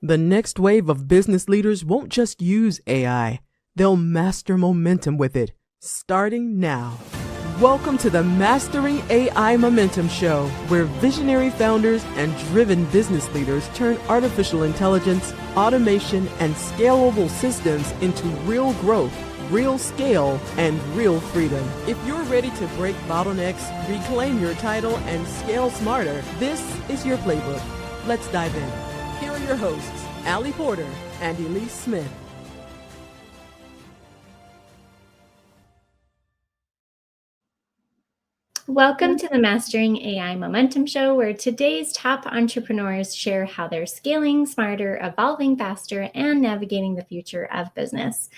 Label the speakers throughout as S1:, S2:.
S1: The next wave of business leaders won't just use AI, they'll master momentum with it, starting now. Welcome to the Mastering AI Momentum Show, where visionary founders and driven business leaders turn artificial intelligence, automation, and scalable systems into real growth, real scale, and real freedom. If you're ready to break bottlenecks, reclaim your title, and scale smarter, this is your playbook. Let's dive in. Here are your hosts, Allie Porter and Elise Smith.
S2: Welcome to the Mastering AI Momentum Show, where today's top entrepreneurs share how they're scaling smarter, evolving faster, and navigating the future of business.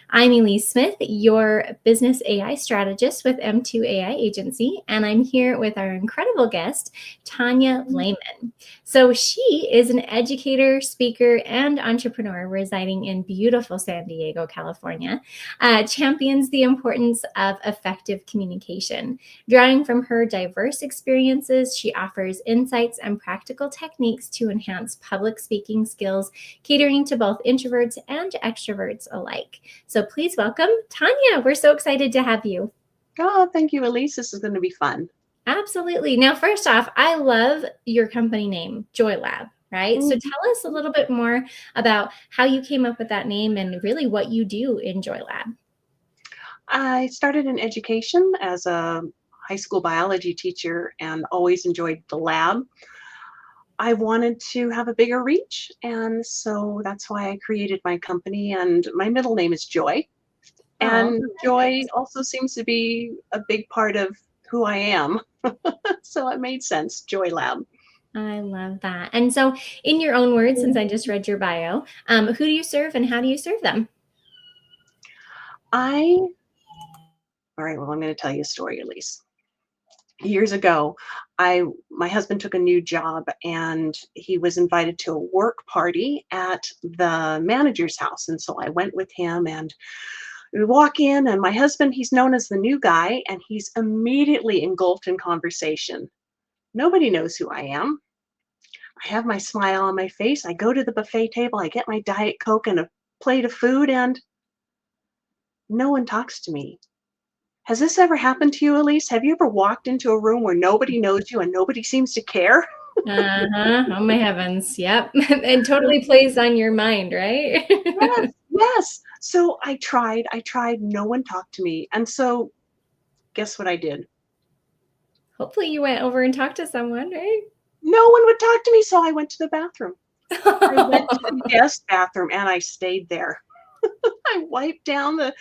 S2: I'm Elise Smith, your business AI strategist with M2 AI Agency, and I'm here with our incredible guest, Tonya Lehman. So she is an educator, speaker, and entrepreneur residing in beautiful San Diego, California, champions the importance of effective communication. Drawing from her diverse experiences, she offers insights and practical techniques to enhance public speaking skills, catering to both introverts and extroverts alike. So please welcome Tonya. We're so excited to have you.
S3: Oh, thank you, Elise. This is going to be fun.
S2: Absolutely. Now, first off, I love your company name, Joy Lab, right? So tell us a little bit more about how you came up with that name and really what you do in Joy Lab.
S3: I started in education as a high school biology teacher and always enjoyed the lab. I wanted to have a bigger reach, and so that's why I created my company, and my middle name is Joy. And Joy also seems to be a big part of who I am. So it made sense, Joy Lab.
S2: I love that. And so in your own words, since I just read your bio, who do you serve and how do you serve them?
S3: All right, well, I'm going to tell you a story, Elise. Years ago, my husband took a new job and he was invited to a work party at the manager's house. And so I went with him, and we walk in, and my husband, he's known as the new guy, and he's immediately engulfed in conversation. Nobody knows who I am. I have my smile on my face. I go to the buffet table, I get my Diet Coke and a plate of food, and no one talks to me. Has this ever happened to you, Elise? Have you ever walked into a room where nobody knows you and nobody seems to care?
S2: Oh my heavens. Yep. It totally plays on your mind, right?
S3: Yes. So I tried. No one talked to me. And so guess what I did?
S2: Hopefully you went over and talked to someone, right?
S3: No one would talk to me. So I went to the bathroom. I went to the guest bathroom and I stayed there. I wiped down the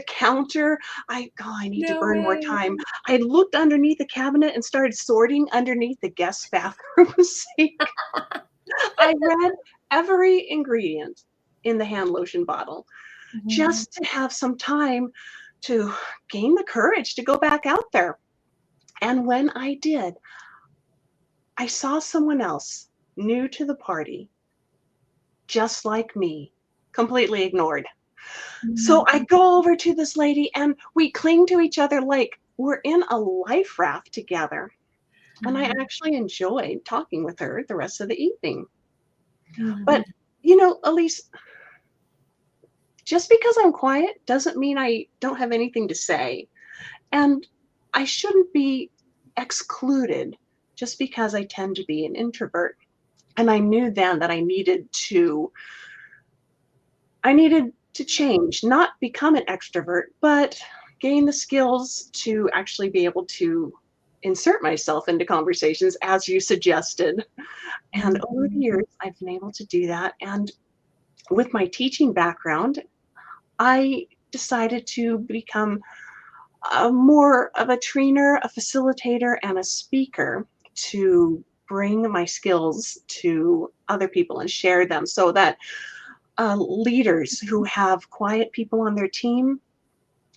S3: counter. I need to burn more time. I looked underneath the cabinet and started sorting underneath the guest bathroom sink. I read every ingredient in the hand lotion bottle just to have some time to gain the courage to go back out there. And when I did, I saw someone else new to the party, just like me, completely ignored. So I go over to this lady and we cling to each other like we're in a life raft together. And I actually enjoyed talking with her the rest of the evening. But, Elise, just because I'm quiet doesn't mean I don't have anything to say. And I shouldn't be excluded just because I tend to be an introvert. And I knew then that I needed to change, not become an extrovert, but gain the skills to actually be able to insert myself into conversations as you suggested. And over the years, I've been able to do that. And with my teaching background, I decided to become more of a trainer, a facilitator, and a speaker to bring my skills to other people and share them so that leaders who have quiet people on their team,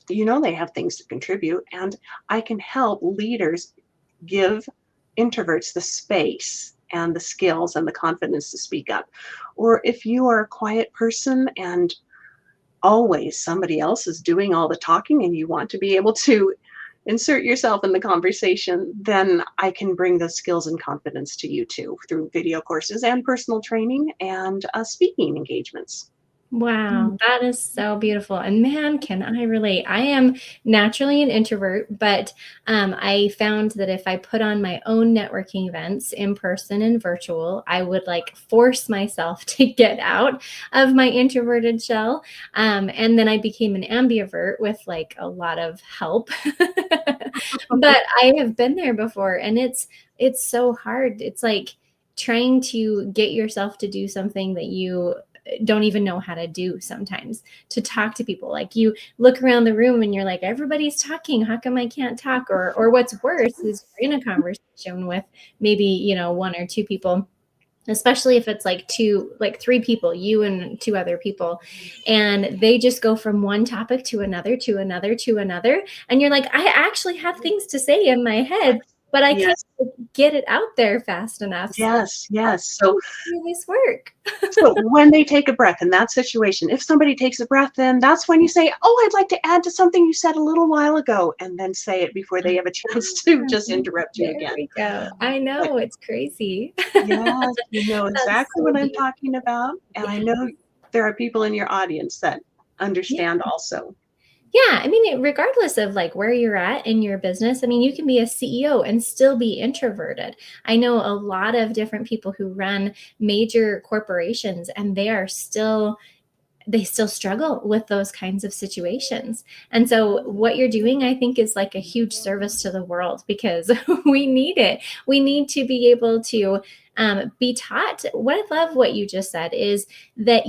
S3: they have things to contribute, and I can help leaders give introverts the space and the skills and the confidence to speak up. Or if you are a quiet person and always somebody else is doing all the talking and you want to be able to insert yourself in the conversation, then I can bring those skills and confidence to you too through video courses and personal training and speaking engagements.
S2: Wow, that is so beautiful. And man, can I relate. I am naturally an introvert, but I found that if I put on my own networking events in person and virtual, I would like force myself to get out of my introverted shell. And then I became an ambivert with like a lot of help. But I have been there before, and it's so hard. It's like trying to get yourself to do something that you don't even know how to do sometimes, to talk to people. Like you look around the room and you're like, everybody's talking, how come I can't talk? Or what's worse is you're in a conversation with maybe, you know, one or two people, especially if it's like three people, you and two other people, and they just go from one topic to another, to another, to another. And you're like, I actually have things to say in my head, but I can't
S3: Yes,
S2: get it out there fast enough. So
S3: yes,
S2: how
S3: yes.
S2: do
S3: So,
S2: you do this work?
S3: so when they take a breath in that situation, if somebody takes a breath in, that's when you say, "Oh, I'd like to add to something you said a little while ago," and then say it before they have a chance to just interrupt you
S2: There
S3: again.
S2: we go. I
S3: But
S2: know, it's crazy.
S3: yes, you know
S2: That's
S3: exactly
S2: so
S3: what I'm
S2: beautiful.
S3: talking about, and I
S2: Yeah.
S3: know there are people in your audience that
S2: Yeah.
S3: understand also.
S2: Yeah. I mean, regardless of like where you're at in your business, I mean, you can be a CEO and still be introverted. I know a lot of different people who run major corporations, and they still struggle with those kinds of situations. And so what you're doing, I think, is like a huge service to the world, because we need it. We need to be able to be taught. What I love what you just said is that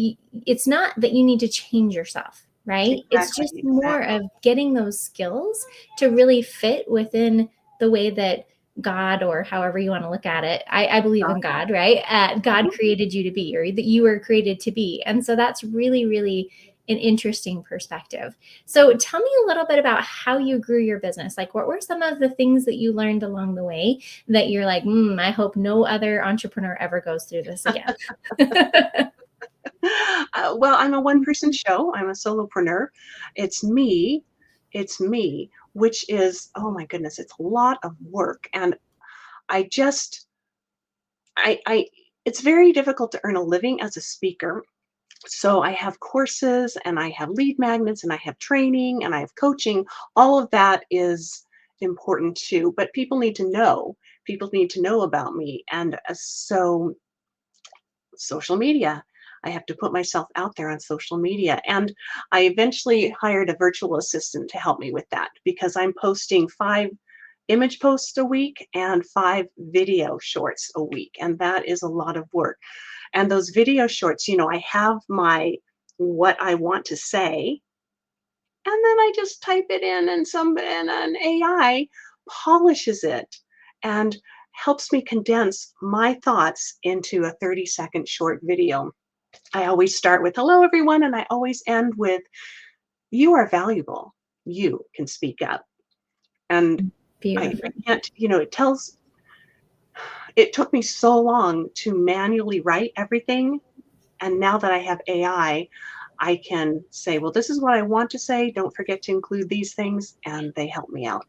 S2: it's not that you need to change yourself, right? It's
S3: Exactly,
S2: just more
S3: exactly.
S2: of getting those skills to really fit within the way that God, or however you want to look at it. I believe in God, right? God
S3: Mhm.
S2: created you to be, or that you were created to be. And so that's really, really an interesting perspective. So tell me a little bit about how you grew your business. Like, what were some of the things that you learned along the way that you're like, I hope no other entrepreneur ever goes through this again?
S3: Well, I'm a one-person show. I'm a solopreneur. It's me. It's me, which is, oh my goodness, it's a lot of work. And I just, I, it's very difficult to earn a living as a speaker. So I have courses and I have lead magnets and I have training and I have coaching. All of that is important too, but people need to know. People need to know about me. And so social media. I have to put myself out there on social media. And I eventually hired a virtual assistant to help me with that because I'm posting 5 image posts a week and 5 video shorts a week. And that is a lot of work. And those video shorts, I have my what I want to say, and then I just type it in and an AI polishes it and helps me condense my thoughts into a 30-second short video. I always start with hello everyone and I always end with you are valuable. You can speak up. And I
S2: Beautiful.
S3: can't, it took me so long to manually write everything. And now that I have AI, I can say, well, this is what I want to say. Don't forget to include these things. And they help me out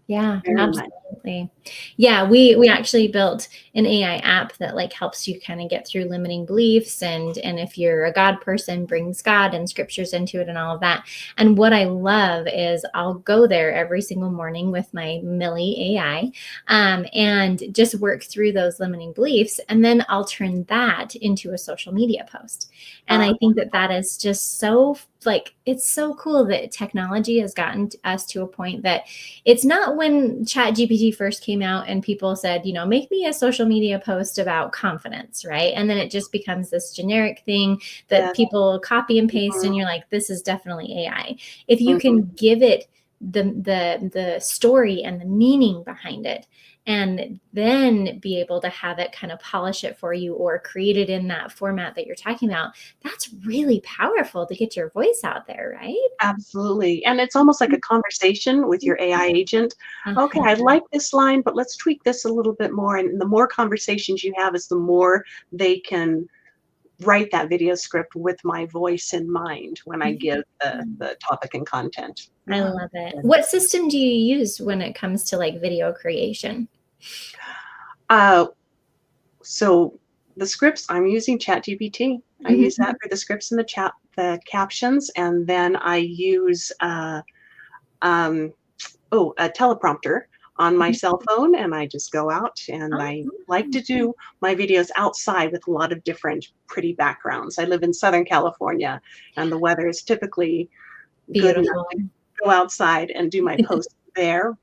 S2: Yeah,
S3: very much.
S2: absolutely. Yeah, we actually built an AI app that like helps you kind of get through limiting beliefs, and if you're a God person, brings God and scriptures into it and all of that. And what I love is I'll go there every single morning with my Millie AI, and just work through those limiting beliefs, and then I'll turn that into a social media post. And I think that that is just so like, it's so cool that technology has gotten us to a point that it's not when Chat GPT first came out and people said, make me a social media post about confidence, right? And then it just becomes this generic thing that
S3: Yes.
S2: people copy and paste,
S3: Mhm,
S2: and you're like, this is definitely AI. If you
S3: mhm.
S2: can give it the story and the meaning behind it, and then be able to have it kind of polish it for you or create it in that format that you're talking about, that's really powerful to get your voice out there, right?
S3: Absolutely. And it's almost like a conversation with your AI agent. Okay, I
S2: Uh-huh.
S3: like this line, but let's tweak this a little bit more. And the more conversations you have is the more they can write that video script with my voice in mind when I give the topic and content.
S2: I love it. What system do you use when it comes to like video creation?
S3: So the scripts, I'm using ChatGPT. I use that for the scripts and the captions, and then I use a teleprompter on my cell phone, and I just go out, and I like to do my videos outside with a lot of different pretty backgrounds. I live in Southern California, and the weather is typically good enough
S2: Beautiful.
S3: to go outside and do my posts there.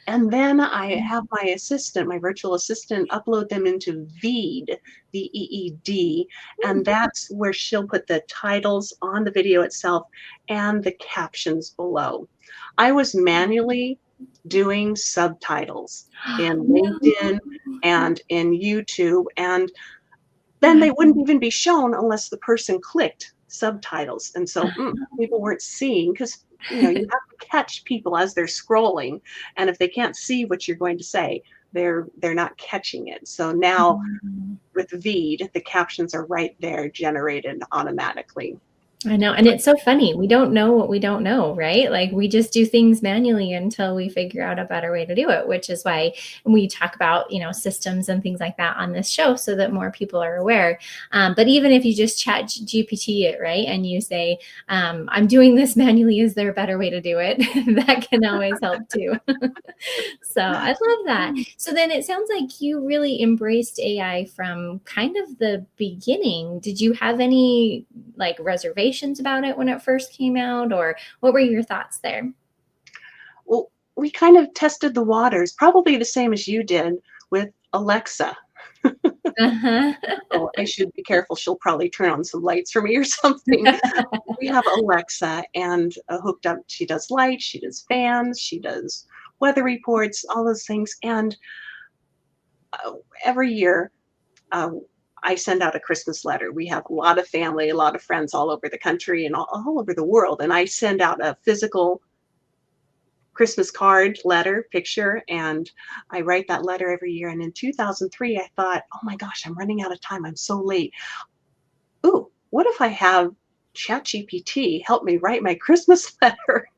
S3: And then I have my assistant, my virtual assistant, upload them into Veed, VEED, and that's where she'll put the titles on the video itself and the captions below. I was manually doing subtitles in LinkedIn and in YouTube, and then they wouldn't even be shown unless the person clicked subtitles. And so people weren't seeing, because you have to catch people as they're scrolling, and if they can't see what you're going to say, they're not catching it. So now with Veed, the captions are right there, generated automatically.
S2: I know. And it's so funny. We don't know what we don't know, right? Like we just do things manually until we figure out a better way to do it, which is why we talk about, systems and things like that on this show so that more people are aware. But even if you just chat GPT it, right? And you say, I'm doing this manually. Is there a better way to do it? That can always help too. So I love that. So then it sounds like you really embraced AI from kind of the beginning. Did you have any like reservations about it when it first came out, or what were your thoughts there?
S3: Well, we kind of tested the waters, probably the same as you did with Alexa. Oh, I should be careful. She'll probably turn on some lights for me or something. We have Alexa and hooked up. She does lights, she does fans, she does weather reports, all those things. And every year, I send out a Christmas letter. We have a lot of family, a lot of friends all over the country and all over the world. And I send out a physical Christmas card, letter, picture, and I write that letter every year. And in 2003, I thought, oh my gosh, I'm running out of time. I'm so late. Ooh, what if I have ChatGPT help me write my Christmas letter?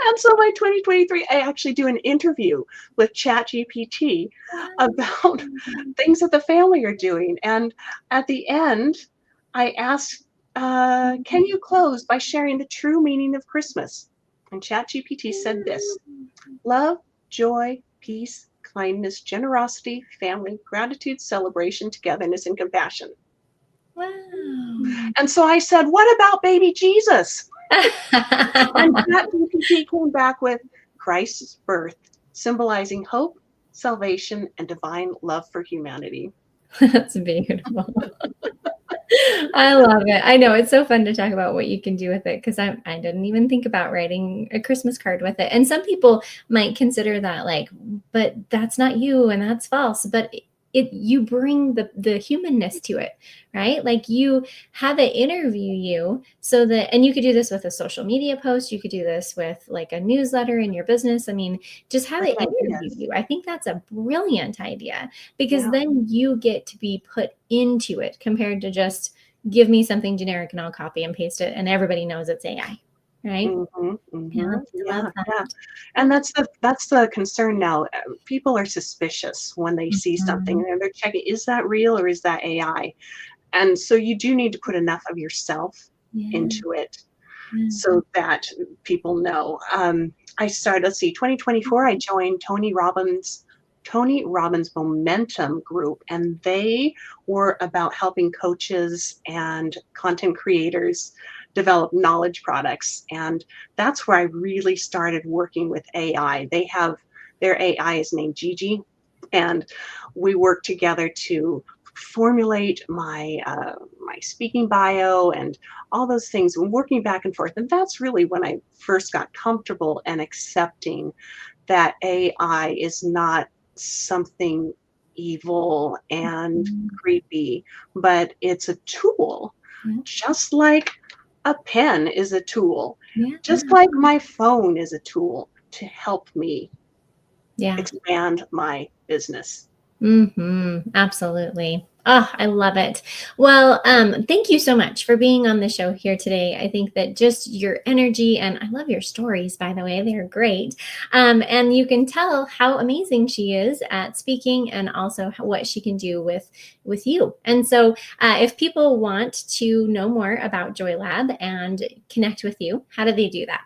S3: And so by 2023, I actually do an interview with ChatGPT about things that the family are doing. And at the end, I ask, can you close by sharing the true meaning of Christmas? And ChatGPT said this: love, joy, peace, kindness, generosity, family, gratitude, celebration, togetherness, and compassion.
S2: Wow.
S3: And so I said, what about baby Jesus? And ChatGPT came back with Christ's birth, symbolizing hope, salvation, and divine love for humanity.
S2: That's beautiful. I love it. I know it's so fun to talk about what you can do with it, because I didn't even think about writing a Christmas card with it. And some people might consider that like, but that's not you and that's false. But you bring the humanness to it, right? Like you have it interview you so that, and you could do this with a social media post. You could do this with like a newsletter in your business. I mean, just have it interview you. I think that's a brilliant idea, because then you get to be put into it compared to just give me something generic and I'll copy and paste it and everybody knows it's AI. Right.
S3: Yeah. And that's the concern now. People are suspicious when they see something and they're checking, is that real or is that AI? And so you do need to put enough of yourself into it so that people know. I started, 2024, I joined Tony Robbins' Momentum group, and they were about helping coaches and content creators develop knowledge products. And that's where I really started working with AI. Their AI is named Gigi, and we work together to formulate my speaking bio and all those things, and working back and forth. And that's really when I first got comfortable and accepting that AI is not something evil and creepy, but it's a tool, just like a pen is a tool, just like my phone is a tool to help me expand my business.
S2: Absolutely. Oh, I love it. Well, thank you so much for being on the show here today. I think that just your energy, and I love your stories, by the way, they're great. And you can tell how amazing she is at speaking, and also what she can do with you. And so if people want to know more about Joy Lab and connect with you, how do they do that?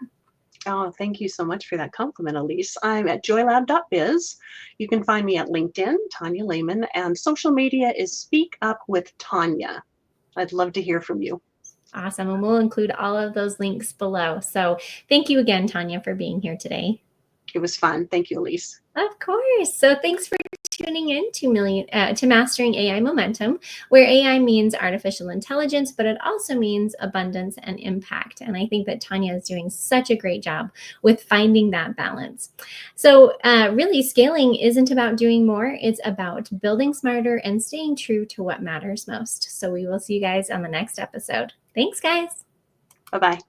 S3: Oh, thank you so much for that compliment, Elise. I'm at joylab.biz. You can find me at LinkedIn, Tonya Lehman, and social media is Speak Up with Tonya. I'd love to hear from you.
S2: Awesome. And we'll include all of those links below. So thank you again, Tonya, for being here today.
S3: It was fun. Thank you, Elise.
S2: Of course. So thanks for tuning in to Mastering AI Momentum, where AI means artificial intelligence, but it also means abundance and impact. And I think that Tonya is doing such a great job with finding that balance. So really, scaling isn't about doing more. It's about building smarter and staying true to what matters most. So we will see you guys on the next episode. Thanks, guys.
S3: Bye-bye.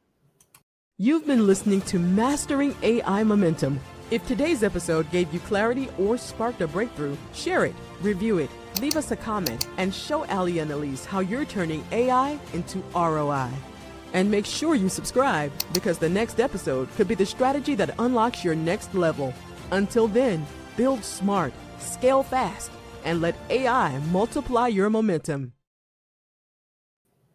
S1: You've been listening to Mastering AI Momentum. If today's episode gave you clarity or sparked a breakthrough, share it, review it, leave us a comment, and show Ali and Elise how you're turning AI into ROI. And make sure you subscribe, because the next episode could be the strategy that unlocks your next level. Until then, build smart, scale fast, and let AI multiply your momentum.